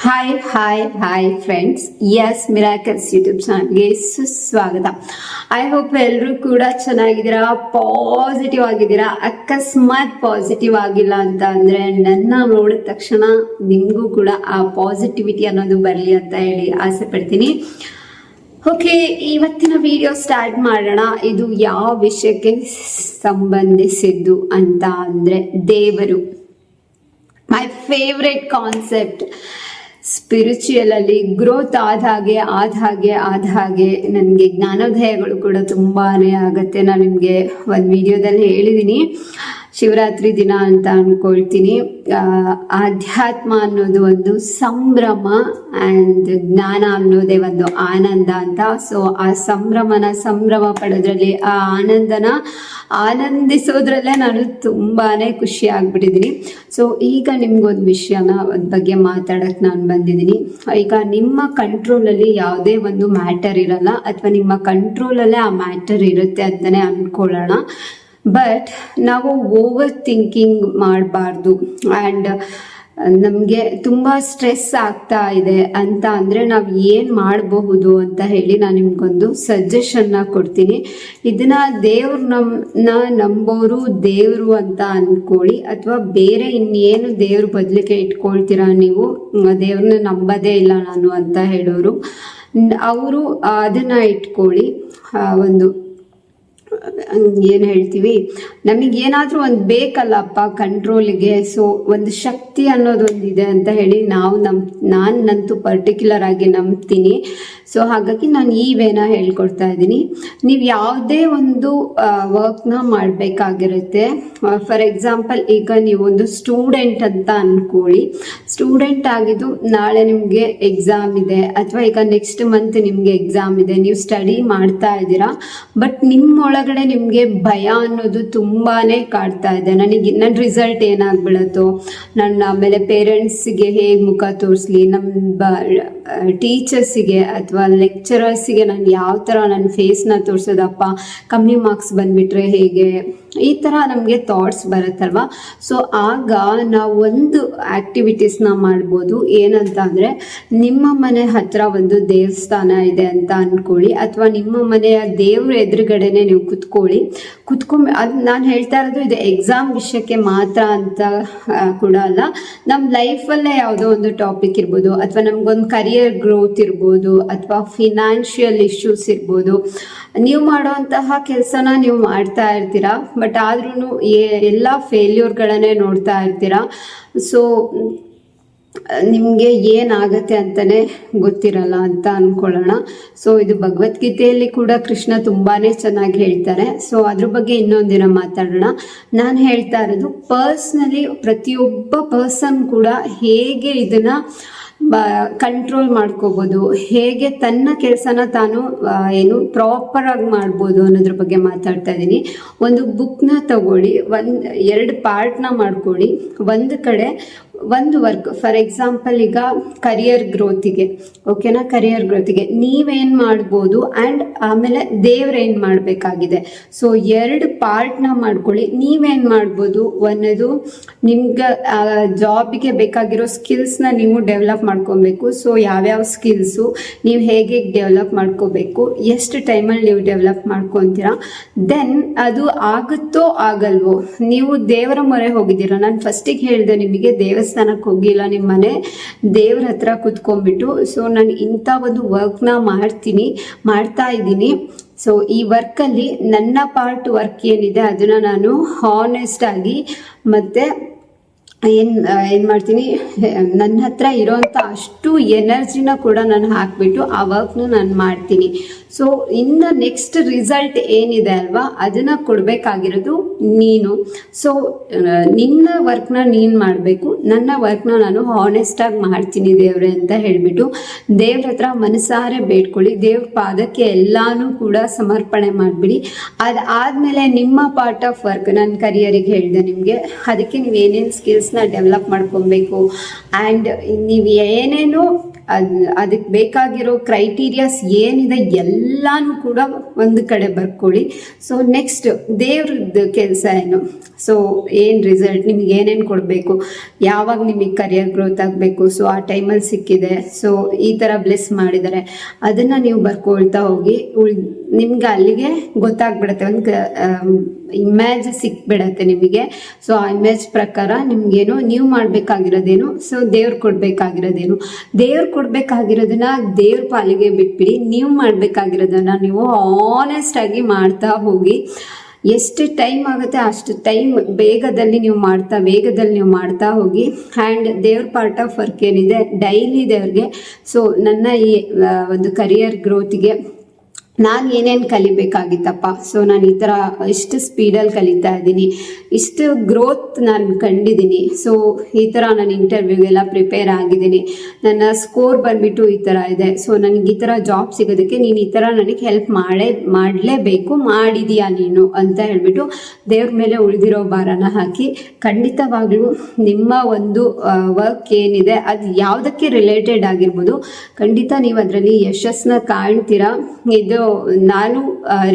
Hi friends. Yes miracles YouTube ಚಾನಲ್ಗೆ ಸುಸ್ವಾಗತ. I hope ಎಲ್ಲರೂ ಕೂಡ ಚೆನ್ನಾಗಿದ್ದೀರಾ, ಪಾಸಿಟಿವ್ ಆಗಿದ್ದೀರಾ. ಅಕಸ್ಮಾತ್ ಪಾಸಿಟಿವ್ ಆಗಿಲ್ಲ ಅಂತ ಅಂದ್ರೆ ನನ್ನ ನೋಡಿದ ತಕ್ಷಣ ನಿಮಗೂ ಕೂಡ ಆ ಪಾಸಿಟಿವಿಟಿ ಅನ್ನೋದು ಬರಲಿ ಅಂತ ಹೇಳಿ ಆಸೆ ಪಡ್ತೀನಿ. ಓಕೆ, ಇವತ್ತಿನ ವಿಡಿಯೋ ಸ್ಟಾರ್ಟ್ ಮಾಡೋಣ. ಇದು ಯಾವ ವಿಷಯಕ್ಕೆ ಸಂಬಂಧಿಸಿದ್ದು ಅಂತ ಅಂದ್ರೆ ದೇವರು. My favourite concept. ಸ್ಪಿರಿಚುಯಲ್ ಅಲ್ಲಿ ಗ್ರೋತ್ ಆದ ಹಾಗೆ ನನಗೆ ಜ್ಞಾನೋದಯಗಳು ಕೂಡ ತುಂಬಾನೇ ಆಗತ್ತೆ. ನಾನು ನಿಮಗೆ ಒಂದು ವಿಡಿಯೋದಲ್ಲಿ ಹೇಳಿದ್ದೀನಿ, ಶಿವರಾತ್ರಿ ದಿನ ಅಂತ ಅನ್ಕೊಳ್ತೀನಿ. ಆಧ್ಯಾತ್ಮ ಅನ್ನೋದು ಒಂದು ಸಂಭ್ರಮ ಆ್ಯಂಡ್ ಜ್ಞಾನ ಅನ್ನೋದೇ ಒಂದು ಆನಂದ ಅಂತ. ಸೊ ಆ ಸಂಭ್ರಮ ಪಡೋದ್ರಲ್ಲಿ, ಆ ಆನಂದಿಸೋದ್ರಲ್ಲೇ ನಾನು ತುಂಬಾನೇ ಖುಷಿ ಆಗ್ಬಿಟ್ಟಿದ್ದೀನಿ. ಸೊ ಈಗ ನಿಮ್ಗೊಂದು ವಿಷಯನ ಬಗ್ಗೆ ಮಾತಾಡಕ್ಕೆ ನಾನು ಬಂದಿದ್ದೀನಿ. ಈಗ ನಿಮ್ಮ ಕಂಟ್ರೋಲಲ್ಲಿ ಯಾವುದೇ ಒಂದು ಮ್ಯಾಟರ್ ಇರಲ್ಲ, ಅಥವಾ ನಿಮ್ಮ ಕಂಟ್ರೋಲಲ್ಲೇ ಆ ಮ್ಯಾಟರ್ ಇರುತ್ತೆ ಅಂತಲೇ ಅಂದ್ಕೊಳ್ಳೋಣ. ಬಟ್ ನಾವು ಓವರ್ ಥಿಂಕಿಂಗ್ ಮಾಡಬಾರ್ದು. ಆ್ಯಂಡ್ ನಮಗೆ ತುಂಬ ಸ್ಟ್ರೆಸ್ ಆಗ್ತಾ ಇದೆ ಅಂತ ಅಂದರೆ ನಾವು ಏನು ಮಾಡಬಹುದು ಅಂತ ಹೇಳಿ ನಾನು ನಿಮ್ಗೊಂದು ಸಜೆಷನ್ನ ಕೊಡ್ತೀನಿ. ಇದನ್ನು ದೇವ್ರನ್ನ ನಂಬೋರು ದೇವರು ಅಂತ ಅಂದ್ಕೊಳ್ಳಿ, ಅಥವಾ ಬೇರೆ ಇನ್ನೇನು ದೇವ್ರ ಬದಲಿಗೆ ಇಟ್ಕೊಳ್ತೀರಾ ನೀವು, ದೇವ್ರನ್ನ ನಂಬೋದೇ ಇಲ್ಲ ನಾನು ಅಂತ ಹೇಳೋರು, ಅವರು ಅದನ್ನು ಇಟ್ಕೊಳ್ಳಿ. ಒಂದು ಏನು ಹೇಳ್ತೀವಿ, ನಮಗೇನಾದರೂ ಒಂದು ಬೇಕಲ್ಲಪ್ಪ ಕಂಟ್ರೋಲಿಗೆ. ಸೊ ಒಂದು ಶಕ್ತಿ ಅನ್ನೋದೊಂದಿದೆ ಅಂತ ಹೇಳಿ ನಾನಂತೂ ಪರ್ಟಿಕ್ಯುಲರ್ ಆಗಿ ನಂಬ್ತೀನಿ. ಸೊ ಹಾಗಾಗಿ ನಾನು ಈ ವೇನ ಹೇಳ್ಕೊಡ್ತಾ ಇದ್ದೀನಿ. ನೀವು ಯಾವುದೇ ಒಂದು ವರ್ಕ್ನ ಮಾಡಬೇಕಾಗಿರುತ್ತೆ. ಫಾರ್ ಎಕ್ಸಾಂಪಲ್, ಈಗ ನೀವೊಂದು ಸ್ಟೂಡೆಂಟ್ ಅಂತ ಅಂದ್ಕೊಳ್ಳಿ. ಸ್ಟೂಡೆಂಟ್ ಆಗಿದ್ದು ನಾಳೆ ನಿಮಗೆ ಎಕ್ಸಾಮ್ ಇದೆ, ಅಥವಾ ಈಗ ನೆಕ್ಸ್ಟ್ ಮಂತ್ ನಿಮಗೆ ಎಕ್ಸಾಮ್ ಇದೆ, ನೀವು ಸ್ಟಡಿ ಮಾಡ್ತಾ ಇದ್ದೀರಾ. ಬಟ್ ನಿಮ್ಮೊಳಗಡೆ ನಿಮಗೆ ಭಯ ಅನ್ನೋದು ತುಂಬಾನೇ ಕಾಡ್ತಾ ಇದೆ. ನನ್ನ ರಿಸಲ್ಟ್ ಏನಾಗ್ಬಿಡತ್ತೋ, ನನ್ನ ಆಮೇಲೆ ಪೇರೆಂಟ್ಸಿಗೆ ಹೇಗೆ ಮುಖ ತೋರಿಸ್ಲಿ, ನಮ್ಮ ಟೀಚರ್ಸಿಗೆ ಅಥವಾ ಲೆಕ್ಚರರ್ಸಿಗೆ ನಾನು ಯಾವ ಥರ ನನ್ನ ಫೇಸ್ನ ತೋರಿಸೋದಪ್ಪ, ಕಮ್ಮಿ ಮಾರ್ಕ್ಸ್ ಬಂದ್ಬಿಟ್ರೆ ಹೇಗೆ, ಈ ಥರ ನಮಗೆ ಥಾಟ್ಸ್ ಬರುತ್ತಲ್ವ. ಸೊ ಆಗ ನಾವು ಒಂದು ಆ್ಯಕ್ಟಿವಿಟೀಸ್ನ ಮಾಡ್ಬೋದು. ಏನಂತ ಅಂದರೆ, ನಿಮ್ಮ ಮನೆ ಹತ್ರ ಒಂದು ದೇವಸ್ಥಾನ ಇದೆ ಅಂತ ಅಂದ್ಕೊಳ್ಳಿ, ಅಥವಾ ನಿಮ್ಮ ಮನೆಯ ದೇವ್ರ ಎದುರುಗಡೆನೆ ನೀವು ಅದು ನಾನು ಹೇಳ್ತಾ ಇರೋದು ಇದು ಎಕ್ಸಾಮ್ ವಿಷಯಕ್ಕೆ ಮಾತ್ರ ಅಂತ ಕೂಡ ಅಲ್ಲ. ನಮ್ಮ ಲೈಫಲ್ಲೇ ಯಾವುದೋ ಒಂದು ಟಾಪಿಕ್ ಇರ್ಬೋದು, ಅಥವಾ ನಮಗೊಂದು ಕರಿಯರ್ ಗ್ರೋತ್ ಇರ್ಬೋದು, ಅಥವಾ ಫಿನಾನ್ಷಿಯಲ್ ಇಶ್ಯೂಸ್ ಇರ್ಬೋದು. ನೀವು ಮಾಡುವಂತಹ ಕೆಲಸನ ನೀವು ಮಾಡ್ತಾ ಇರ್ತೀರಾ, ಬಟ್ ಆದ್ರೂ ಎಲ್ಲ ಫೇಲ್ಯೂರ್ಗಳನ್ನೇ ನೋಡ್ತಾ ಇರ್ತೀರಾ. ಸೊ ನಿಮಗೆ ಏನಾಗತ್ತೆ ಅಂತಲೇ ಗೊತ್ತಿರಲ್ಲ ಅಂತ ಅಂದ್ಕೊಳ್ಳೋಣ. ಸೊ ಇದು ಭಗವದ್ಗೀತೆಯಲ್ಲಿ ಕೂಡ ಕೃಷ್ಣ ತುಂಬಾ ಚೆನ್ನಾಗಿ ಹೇಳ್ತಾರೆ. ಸೊ ಅದ್ರ ಬಗ್ಗೆ ಇನ್ನೊಂದಿನ ಮಾತಾಡೋಣ. ನಾನು ಹೇಳ್ತಾ ಇರೋದು ಪರ್ಸ್ನಲಿ ಪ್ರತಿಯೊಬ್ಬ ಪರ್ಸನ್ ಕೂಡ ಹೇಗೆ ಇದನ್ನು ಕಂಟ್ರೋಲ್ ಮಾಡ್ಕೋಬೋದು, ಹೇಗೆ ತನ್ನ ಕೆಲಸನ ತಾನು ಪ್ರಾಪರಾಗಿ ಮಾಡ್ಬೋದು ಅನ್ನೋದ್ರ ಬಗ್ಗೆ ಮಾತಾಡ್ತಾ ಇದ್ದೀನಿ. ಒಂದು ಬುಕ್ನ ತಗೊಳ್ಳಿ, ಎರಡು ಪಾರ್ಟ್ನ ಮಾಡ್ಕೊಳ್ಳಿ. ಒಂದು ಕಡೆ ಒಂದು ವರ್ಕ್, ಫಾರ್ ಎಕ್ಸಾಂಪಲ್ ಈಗ ಕರಿಯರ್ ಗ್ರೋತಿಗೆ, ಓಕೆನಾ, ಕರಿಯರ್ ಗ್ರೋತಿಗೆ ನೀವೇನು ಮಾಡ್ಬೋದು ಆ್ಯಂಡ್ ಆಮೇಲೆ ದೇವ್ರೇನು ಮಾಡಬೇಕಾಗಿದೆ. ಸೊ ಎರಡು ಪಾರ್ಟ್ನ ಮಾಡ್ಕೊಳ್ಳಿ. ನೀವೇನು ಮಾಡ್ಬೋದು, ಒಂದದು ನಿಮ್ಗೆ ಜಾಬಿಗೆ ಬೇಕಾಗಿರೋ ಸ್ಕಿಲ್ಸ್ನ ನೀವು ಡೆವಲಪ್ ಮಾಡ್ಕೊಬೇಕು. ಸೊ ಯಾವ್ಯಾವ ಸ್ಕಿಲ್ಸು ನೀವು ಹೇಗೆ ಡೆವಲಪ್ ಮಾಡ್ಕೋಬೇಕು, ಎಷ್ಟು ಟೈಮಲ್ಲಿ ನೀವು ಡೆವಲಪ್ ಮಾಡ್ಕೊತೀರಾ, ದೆನ್ ಅದು ಆಗುತ್ತೋ ಆಗಲ್ವೋ. ನೀವು ದೇವರ ಮೊರೆ ಹೋಗಿದ್ದೀರಾ, ನಾನು ಫಸ್ಟಿಗೆ ಹೇಳಿದೆ ನಿಮಗೆ ದೇವಸ್ಥಾನಕ್ಕೆ ಹೋಗಿಲ್ಲ, ನಿಮ್ಮ ಮನೆ ದೇವ್ರ ಹತ್ರ ಕುತ್ಕೊಂಡ್ಬಿಟ್ಟು ಸೊ ನಾನು ಇಂಥ ಒಂದು ವರ್ಕ್ನ ಮಾಡ್ತಾ ಇದ್ದೀನಿ. ಸೊ ಈ ವರ್ಕಲ್ಲಿ ನನ್ನ ಪಾರ್ಟ್ ವರ್ಕ್ ಏನಿದೆ ಅದನ್ನು ನಾನು ಹಾನೆಸ್ಟ್ ಆಗಿ ಮತ್ತು ಏನು ಮಾಡ್ತೀನಿ, ನನ್ನ ಹತ್ರ ಇರೋಂಥ ಅಷ್ಟು ಎನರ್ಜಿನ ಕೂಡ ನಾನು ಹಾಕಿಬಿಟ್ಟು ಆ ವರ್ಕ್ನ ನಾನು ಮಾಡ್ತೀನಿ. ಸೊ ಇನ್ನು ನೆಕ್ಸ್ಟ್ ರಿಸಲ್ಟ್ ಏನಿದೆ ಅಲ್ವಾ, ಅದನ್ನು ಕೊಡಬೇಕಾಗಿರೋದು ನೀನು. ಸೊ ನಿನ್ನ ವರ್ಕ್ನ ನೀನು ಮಾಡಬೇಕು, ನನ್ನ ವರ್ಕ್ನ ನಾನು ಹಾನೆಸ್ಟಾಗಿ ಮಾಡ್ತೀನಿ ದೇವ್ರೆ ಅಂತ ಹೇಳಿಬಿಟ್ಟು ದೇವ್ರ ಹತ್ರ ಮನಸಾರೆ ಬೇಡ್ಕೊಳ್ಳಿ. ದೇವ್ರ ಪಾದಕ್ಕೆ ಎಲ್ಲಾನು ಕೂಡ ಸಮರ್ಪಣೆ ಮಾಡಿಬಿಡಿ. ಅದಾದಮೇಲೆ ನಿಮ್ಮ ಪಾರ್ಟ್ ಆಫ್ ವರ್ಕ್, ನನ್ನ ಕರಿಯರಿಗೆ ಹೇಳಿದೆ ನಿಮಗೆ, ಅದಕ್ಕೆ ನೀವು ಏನೇನು ಸ್ಕಿಲ್ಸ್ನ ಡೆವಲಪ್ ಮಾಡ್ಕೊಬೇಕು ಆ್ಯಂಡ್ ನೀವು ಏನೇನು ಅದಕ್ಕೆ ಬೇಕಾಗಿರೋ ಕ್ರೈಟೀರಿಯಾಸ್ ಏನಿದೆ ಎಲ್ಲಾನು ಕೂಡ ಒಂದು ಕಡೆ ಬರ್ಕೊಳ್ಳಿ. ಸೊ ನೆಕ್ಸ್ಟ್ ದೇವ್ರದ್ದು ಕೆಲಸ ಏನು, ಸೊ ಏನು ರಿಸಲ್ಟ್ ನಿಮ್ಗೆ ಏನೇನು ಕೊಡಬೇಕು, ಯಾವಾಗ ನಿಮಗೆ ಕರಿಯರ್ ಗ್ರೋತ್ ಆಗಬೇಕು, ಸೊ ಆ ಟೈಮಲ್ಲಿ ಸಿಕ್ಕಿದೆ, ಸೊ ಈ ಥರ ಬ್ಲೆಸ್ ಮಾಡಿದ್ದಾರೆ, ಅದನ್ನು ನೀವು ಬರ್ಕೊಳ್ತಾ ಹೋಗಿ. ನಿಮ್ಗೆ ಅಲ್ಲಿಗೆ ಗೊತ್ತಾಗ್ಬಿಡತ್ತೆ, ಒಂದು ಇಮೇಜ್ ಸಿಕ್ಬಿಡತ್ತೆ ನಿಮಗೆ. ಸೊ ಆ ಇಮೇಜ್ ಪ್ರಕಾರ ನಿಮ್ಗೇನು ನೀವು ಮಾಡಬೇಕಾಗಿರೋದೇನು, ಸೊ ದೇವ್ರು ಕೊಡಬೇಕಾಗಿರೋದೇನು, ದೇವ್ರು ಕೊಡಬೇಕಾಗಿರೋದನ್ನ ದೇವ್ರ ಪಾಲಿಗೆ ಬಿಟ್ಬಿಡಿ. ನೀವು ಮಾಡಬೇಕಾಗಿರೋದನ್ನ ನೀವು ಆನೆಸ್ಟ್ ಆಗಿ ಮಾಡ್ತಾ ಹೋಗಿ. ಎಷ್ಟು ಟೈಮ್ ಆಗುತ್ತೆ ಅಷ್ಟು ಟೈಮ್ ವೇಗದಲ್ಲಿ ನೀವು ಮಾಡ್ತಾ ಹೋಗಿ. ಆ್ಯಂಡ್ ದೇವ್ರ ಪಾರ್ಟ್ ಆಫ್ ವರ್ಕ್ ಏನಿದೆ ಡೈಲಿ ದೇವ್ರಿಗೆ, ಸೊ ನನ್ನ ಈ ಒಂದು ಕರಿಯರ್ ಗ್ರೋತಿಗೆ ನಾನು ಏನೇನು ಕಲಿಬೇಕಾಗಿತ್ತಪ್ಪ, ಸೊ ನಾನು ಈ ಥರ ಇಷ್ಟು ಸ್ಪೀಡಲ್ಲಿ ಕಲಿತಾ ಇದ್ದೀನಿ, ಇಷ್ಟು ಗ್ರೋತ್ ನಾನು ಕಂಡಿದ್ದೀನಿ, ಸೊ ಈ ಥರ ನಾನು ಇಂಟರ್ವ್ಯೂಗೆಲ್ಲ ಪ್ರಿಪೇರ್ ಆಗಿದ್ದೀನಿ, ನನ್ನ ಸ್ಕೋರ್ ಬಂದ್ಬಿಟ್ಟು ಈ ಥರ ಇದೆ, ಸೊ ನನಗೆ ಈ ಥರ ಜಾಬ್ ಸಿಗೋದಕ್ಕೆ ನೀನು ಈ ಥರ ನನಗೆ ಹೆಲ್ಪ್ ಮಾಡಲೇಬೇಕು, ಮಾಡಿದೀಯಾ ನೀನು ಅಂತ ಹೇಳ್ಬಿಟ್ಟು ದೇವ್ರ ಮೇಲೆ ಉಳಿದಿರೋ ಭಾರನ ಹಾಕಿ ಖಂಡಿತವಾಗ್ಲೂ ನಿಮ್ಮ ಒಂದು ವರ್ಕ್ ಏನಿದೆ ಅದು ಯಾವುದಕ್ಕೆ ರಿಲೇಟೆಡ್ ಆಗಿರ್ಬೋದು, ಖಂಡಿತ ನೀವು ಅದರಲ್ಲಿ ಯಶಸ್ಸನ್ನ ಕಾಣ್ತೀರಾ. ಇದು ನಾನು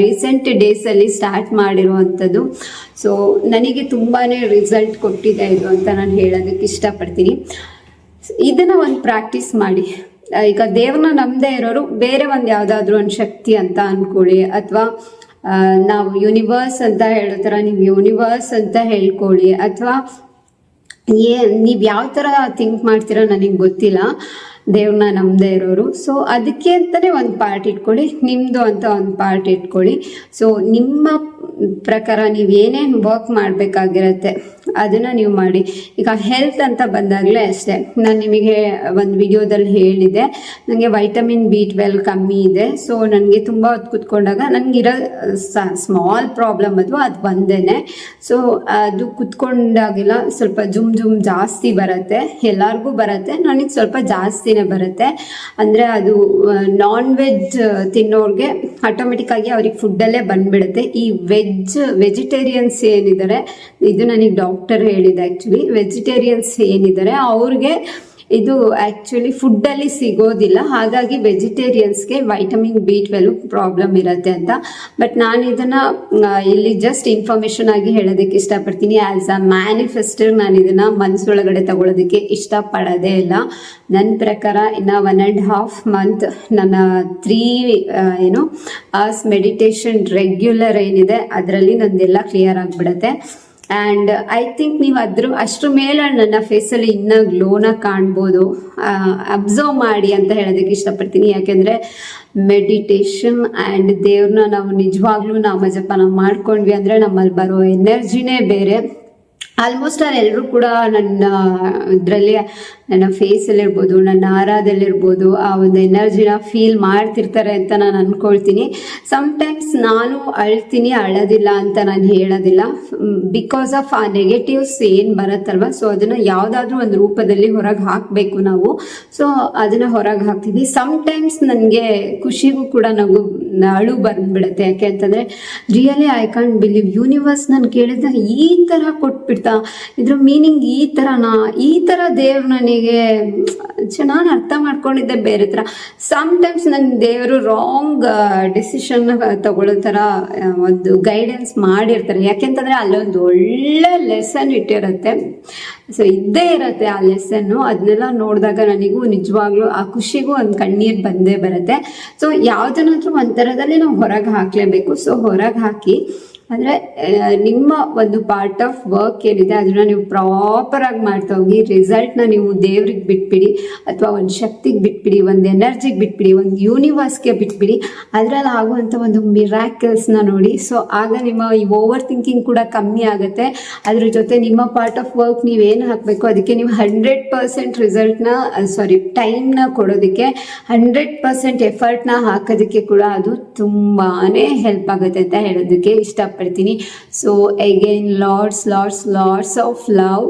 ರೀಸೆಂಟ್ ಡೇಸಲ್ಲಿ ಸ್ಟಾರ್ಟ್ ಮಾಡಿರುವಂಥದ್ದು. ಸೊ ನನಗೆ ತುಂಬಾ ರಿಸಲ್ಟ್ ಕೊಟ್ಟಿದೆ ಇದು ಅಂತ ನಾನು ಹೇಳೋದಕ್ಕೆ ಇಷ್ಟಪಡ್ತೀನಿ. ಇದನ್ನು ಒಂದು ಪ್ರಾಕ್ಟೀಸ್ ಮಾಡಿ. ಈಗ ದೇವ್ರನ್ನ ನಂಬದೇ ಇರೋರು ಬೇರೆ ಒಂದು ಯಾವುದಾದ್ರೂ ಒಂದು ಶಕ್ತಿ ಅಂತ ಅಂದ್ಕೊಳ್ಳಿ, ಅಥವಾ ನಾವು ಯೂನಿವರ್ಸ್ ಅಂತ ಹೇಳೋ ಥರ ನೀವು ಯೂನಿವರ್ಸ್ ಅಂತ ಹೇಳ್ಕೊಳ್ಳಿ, ಅಥವಾ ನೀವು ಯಾವ ಥರ ಥಿಂಕ್ ಮಾಡ್ತೀರೋ ನನಗೆ ಗೊತ್ತಿಲ್ಲ, ದೇವ್ರನ್ನ ನಂಬದೇ ಇರೋರು. ಸೊ ಅದಕ್ಕೆ ಅಂತಲೇ ಒಂದು ಪಾರ್ಟ್ ಇಟ್ಕೊಳ್ಳಿ, ನಿಮ್ಮದು ಅಂತ ಒಂದು ಪಾರ್ಟ್ ಇಟ್ಕೊಳ್ಳಿ. ಸೊ ನಿಮ್ಮ ಪ್ರಕಾರ ನೀವು ಏನೇನು ವರ್ಕ್ ಮಾಡಬೇಕಾಗಿರತ್ತೆ ಅದನ್ನು ನೀವು ಮಾಡಿ. ಈಗ ಹೆಲ್ತ್ ಅಂತ ಬಂದಾಗಲೇ ಅಷ್ಟೇ, ನಾನು ನಿಮಗೆ ಒಂದು ವಿಡಿಯೋದಲ್ಲಿ ಹೇಳಿದೆ, ನನಗೆ ವೈಟಮಿನ್ B12 ಕಮ್ಮಿ ಇದೆ. ಸೊ ನನಗೆ ತುಂಬ ಹೊತ್ತು ಕುತ್ಕೊಂಡಾಗ ನನಗಿರೋ ಸ್ಮಾಲ್ ಪ್ರಾಬ್ಲಮ್ ಅದು ಒಂದೇ. ಸೊ ಅದು ಕುತ್ಕೊಂಡಾಗೆಲ್ಲ ಸ್ವಲ್ಪ ಜುಮ್ ಜಾಸ್ತಿ ಬರುತ್ತೆ, ಎಲ್ಲರಿಗೂ ಬರುತ್ತೆ, ನನಗೆ ಸ್ವಲ್ಪ ಜಾಸ್ತಿನೇ ಬರುತ್ತೆ. ಅಂದರೆ ಅದು ನಾನ್ ವೆಜ್ ತಿನ್ನೋರಿಗೆ ಆಟೋಮೆಟಿಕ್ಕಾಗಿ ಅವ್ರಿಗೆ ಫುಡ್ಡಲ್ಲೇ ಬಂದ್ಬಿಡುತ್ತೆ. ಈ ವೆಜಿಟೇರಿಯನ್ಸ್ ಏನಿದ್ದಾರೆ, ಇದು ನನಗೆ ಡಾಕ್ಟರ್ ಹೇಳಿದೆ, ಆ್ಯಕ್ಚುಲಿ ವೆಜಿಟೇರಿಯನ್ಸ್ ಏನಿದ್ದಾರೆ ಅವ್ರಿಗೆ ಇದು ಆ್ಯಕ್ಚುಲಿ ಫುಡ್ಡಲ್ಲಿ ಸಿಗೋದಿಲ್ಲ, ಹಾಗಾಗಿ ವೆಜಿಟೇರಿಯನ್ಸ್ಗೆ ವೈಟಮಿನ್ B12 ಪ್ರಾಬ್ಲಮ್ ಇರುತ್ತೆ ಅಂತ. ಬಟ್ ನಾನು ಇದನ್ನು ಇಲ್ಲಿ ಜಸ್ಟ್ ಇನ್ಫಾರ್ಮೇಷನ್ ಆಗಿ ಹೇಳೋದಕ್ಕೆ ಇಷ್ಟಪಡ್ತೀನಿ. ಆ್ಯಸ್ ಅ ಮ್ಯಾನಿಫೆಸ್ಟರ್ ನಾನು ಇದನ್ನು ಮನಸ್ಸೊಳಗಡೆ ತಗೊಳ್ಳೋದಕ್ಕೆ ಇಷ್ಟಪಡೋದೇ ಇಲ್ಲ. ನನ್ನ ಪ್ರಕಾರ ಇನ್ನು 1.5 ಮಂತ್ ನನ್ನ 3 ಅವರ್ಸ್ ಮೆಡಿಟೇಷನ್ ರೆಗ್ಯುಲರ್ ಏನಿದೆ ಅದರಲ್ಲಿ ನಂದೆಲ್ಲ ಕ್ಲಿಯರ್ ಆಗಿಬಿಡುತ್ತೆ. ಆ್ಯಂಡ್ ಐ ಥಿಂಕ್ ನೀವು ಅಷ್ಟ್ರ ಮೇಲೆ ನನ್ನ ಫೇಸಲ್ಲಿ ಇನ್ನೂ ಗ್ಲೋನ ಕಾಣ್ಬೋದು. ಅಬ್ಸರ್ವ್ ಮಾಡಿ ಅಂತ ಹೇಳೋದಕ್ಕೆ ಇಷ್ಟಪಡ್ತೀನಿ. ಯಾಕೆಂದರೆ ಮೆಡಿಟೇಷನ್ ಆ್ಯಂಡ್ ದೇವ್ರನ್ನ ನಾವು ನಿಜವಾಗ್ಲೂ ನಾಮಜಪ ನಾವು ಮಾಡ್ಕೊಂಡ್ವಿ ಅಂದರೆ ನಮ್ಮಲ್ಲಿ ಬರೋ ಎನರ್ಜಿನೇ ಬೇರೆ. ಆಲ್ಮೋಸ್ಟ್ ಎಲ್ಲರೂ ಕೂಡ ನನ್ನ ಇದರಲ್ಲಿ ನನ್ನ ಫೇಸಲ್ಲಿರ್ಬೋದು, ನನ್ನ ಆರಾದಲ್ಲಿರ್ಬೋದು ಆ ಒಂದು ಎನರ್ಜಿನ ಫೀಲ್ ಮಾಡ್ತಿರ್ತಾರೆ ಅಂತ ನಾನು ಅಂದ್ಕೊಳ್ತೀನಿ. ಸಮ್ಟೈಮ್ಸ್ ನಾನು ಅಳ್ತೀನಿ, ಅಳೋದಿಲ್ಲ ಅಂತ ನಾನು ಹೇಳೋದಿಲ್ಲ, ಬಿಕಾಸ್ ಆಫ್ ಆ ನೆಗೆಟಿವ್ಸ್ ಏನು ಬರುತ್ತಲ್ವ, ಸೊ ಅದನ್ನು ಯಾವುದಾದ್ರೂ ಒಂದು ರೂಪದಲ್ಲಿ ಹೊರಗೆ ಹಾಕಬೇಕು ನಾವು. ಸೊ ಅದನ್ನು ಹೊರಗೆ ಹಾಕ್ತೀವಿ. ಸಮ್ಟೈಮ್ಸ್ ನನಗೆ ಖುಷಿಗೂ ಕೂಡ ಅಳು ಬಂದ್ಬಿಡುತ್ತೆ. ಯಾಕೆ ಅಂತಂದರೆ really I can't believe, universe ನಾನು ಕೇಳಿದ ಈ ಥರ ಕೊಟ್ಬಿಡ್ತಾ, ಇದ್ರ ಮೀನಿಂಗ್ ಈ ಥರ ದೇವ್ರು ನನಗೆ ನಾನು ಅರ್ಥ ಮಾಡ್ಕೊಂಡಿದ್ದೆ ಬೇರೆ ಥರ. ಸಮ್ಟೈಮ್ಸ್ ನನ್ನ ದೇವರು ರಾಂಗ್ ಡಿಸಿಷನ್ ತಗೊಳ್ಳೋ ಥರ ಒಂದು ಗೈಡೆನ್ಸ್ ಮಾಡಿರ್ತಾರೆ. ಯಾಕೆಂತಂದರೆ ಅಲ್ಲೊಂದು ಒಳ್ಳೆ ಲೆಸನ್ ಇಟ್ಟಿರುತ್ತೆ. ಸೊ ಇದ್ದೇ ಇರುತ್ತೆ ಆ ಲೆಸನ್ನು. ಅದನ್ನೆಲ್ಲ ನೋಡಿದಾಗ ನನಗೂ ನಿಜವಾಗ್ಲೂ ಆ ಖುಷಿಗೂ ಒಂದು ಕಣ್ಣೀರು ಬಂದೇ ಬರುತ್ತೆ. ಸೊ ಯಾವುದನ್ನಾದ್ರೂ ಒಂಥರದಲ್ಲಿ ನಾವು ಹೊರಗೆ ಹಾಕಲೇಬೇಕು. ಸೊ ಹೊರಗೆ ಹಾಕಿ ಅಂದರೆ ನಿಮ್ಮ ಒಂದು ಪಾರ್ಟ್ ಆಫ್ ವರ್ಕ್ ಏನಿದೆ ಅದನ್ನು ನೀವು ಪ್ರಾಪರಾಗಿ ಮಾಡ್ತಾ ಹೋಗಿ. ರಿಸಲ್ಟ್ನ ನೀವು ದೇವ್ರಿಗೆ ಬಿಟ್ಬಿಡಿ, ಅಥವಾ ಒಂದು ಶಕ್ತಿಗೆ ಬಿಟ್ಬಿಡಿ, ಒಂದು ಎನರ್ಜಿಗೆ ಬಿಟ್ಬಿಡಿ, ಒಂದು ಯೂನಿವರ್ಸ್ಗೆ ಬಿಟ್ಬಿಡಿ. ಅದರಲ್ಲಿ ಆಗುವಂಥ ಒಂದು ಮಿರಾಕಲ್ಸ್ನ ನೋಡಿ. ಸೊ ಆಗ ನಿಮ್ಮ ಈ ಓವರ್ ಥಿಂಕಿಂಗ್ ಕೂಡ ಕಮ್ಮಿ ಆಗುತ್ತೆ. ಅದ್ರ ಜೊತೆ ನಿಮ್ಮ ಪಾರ್ಟ್ ಆಫ್ ವರ್ಕ್ ನೀವೇನು ಹಾಕಬೇಕು ಅದಕ್ಕೆ ನೀವು 100% ಟೈಮ್ನ ಕೊಡೋದಕ್ಕೆ, 100% ಎಫರ್ಟ್ನ ಹಾಕೋದಕ್ಕೆ ಕೂಡ ಅದು ತುಂಬಾ ಹೆಲ್ಪ್ ಆಗುತ್ತೆ ಅಂತ ಹೇಳೋದಕ್ಕೆ ಇಷ್ಟಪಡ್ತೀನಿ. ಇಷ್ಟಪಡ್ತೀನಿ. So again lots of love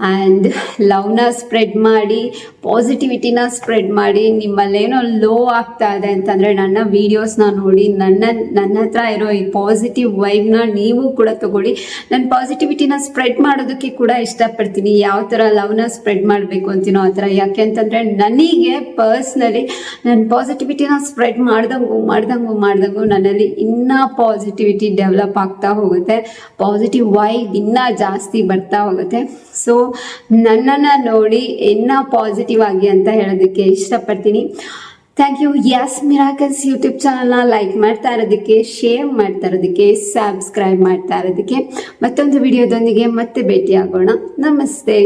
and ಲವ್ನ ಸ್ಪ್ರೆಡ್ ಮಾಡಿ, ಪಾಸಿಟಿವಿಟಿನ ಸ್ಪ್ರೆಡ್ ಮಾಡಿ. ನಿಮ್ಮಲ್ಲೇನೋ ಲೋ ಆಗ್ತಾ ಇದೆ ಅಂತಂದರೆ ನನ್ನ ವೀಡಿಯೋಸ್ನ ನೋಡಿ ನನ್ನ ಹತ್ರ ಇರೋ ಈ ಪಾಸಿಟಿವ್ ವೈಬ್ನ ನೀವು ಕೂಡ ತಗೊಳ್ಳಿ. ನಾನು ಪಾಸಿಟಿವಿಟಿನ ಸ್ಪ್ರೆಡ್ ಮಾಡೋದಕ್ಕೆ ಕೂಡ ಇಷ್ಟಪಡ್ತೀನಿ. ಯಾವ ಥರ ಲವ್ನ ಸ್ಪ್ರೆಡ್ ಮಾಡಬೇಕು ಅಂತೀನೋ ಆ ಥರ. ಯಾಕೆ ಅಂತಂದರೆ ನನಗೆ ಪರ್ಸ್ನಲಿ ನಾನು ಪಾಸಿಟಿವಿಟಿನ ಸ್ಪ್ರೆಡ್ ಮಾಡ್ದಂಗೂ ನನ್ನಲ್ಲಿ ಇನ್ನೂ ಪಾಸಿಟಿವಿಟಿ ಡೆವಲಪ್ ಆಗ್ತಾ ಹೋಗುತ್ತೆ, ಪಾಸಿಟಿವ್ ವೈಬ್ ಇನ್ನೂ ಜಾಸ್ತಿ ಬರ್ತಾ ಹೋಗುತ್ತೆ. ಸೊ ನನ್ನನ್ನು ನೋಡಿ ಇನ್ನೂ ಪಾಸಿಟಿವ್ ಆಗಿ ಅಂತ ಹೇಳೋದಕ್ಕೆ ಇಷ್ಟಪಡ್ತೀನಿ. Thank you. Yes miracles YouTube ಚಾನಲ್ನ ಲೈಕ್ ಮಾಡ್ತಾ ಇರೋದಕ್ಕೆ, ಶೇರ್ ಮಾಡ್ತಾ ಇರೋದಕ್ಕೆ, ಸಬ್ಸ್ಕ್ರೈಬ್ ಮಾಡ್ತಾ ಇರೋದಕ್ಕೆ. ಮತ್ತೊಂದು ವಿಡಿಯೋದೊಂದಿಗೆ ಮತ್ತೆ ಭೇಟಿಯಾಗೋಣ. ನಮಸ್ತೆ.